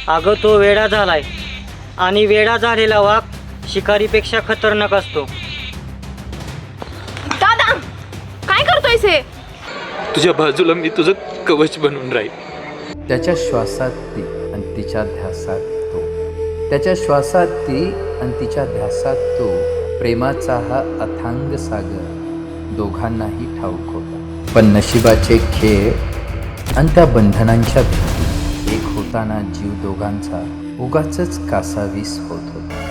अगं तो वेडा झालाय आणि वेडा झालेला वाघ शिकारीपेक्षा खतरनाक असतो. दादा काय करतोयस हे? तुझ्या बाजूला मी तुझं कवच बनून राहील. त्याच्या श्वासात ती आणि तिच्या ध्यासात तो, त्याच्या श्वासात ती आणि तिच्या ध्यासात तो. प्रेमाचा हा अथांग सागर दोघांनाही ठाऊक होता. पण नशिबाचे खेळ आणि त्या बंधनांच्या भीती एक होताना जीव दोघांचा उगाचच कासावीस होत होता.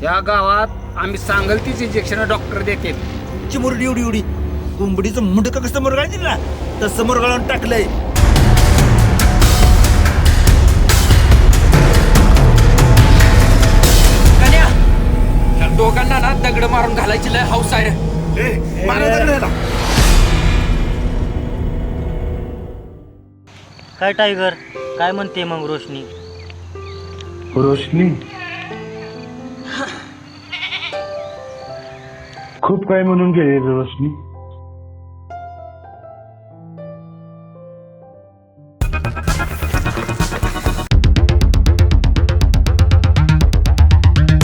या गावात आम्ही सांगल तीच इंजेक्शन डॉक्टर देते. ची मुरडी एवढी एवढी कोंबडीचं मुंडकं कसं मुरगाळतील ना तसं मुरगाळून टाकलंय. या दोघांना ना दगड मारून घालायची लय हौस आहे. काय टायगर, काय म्हणते मग रोशनी? रोशनी खूप काय म्हणून गेले रोशनी.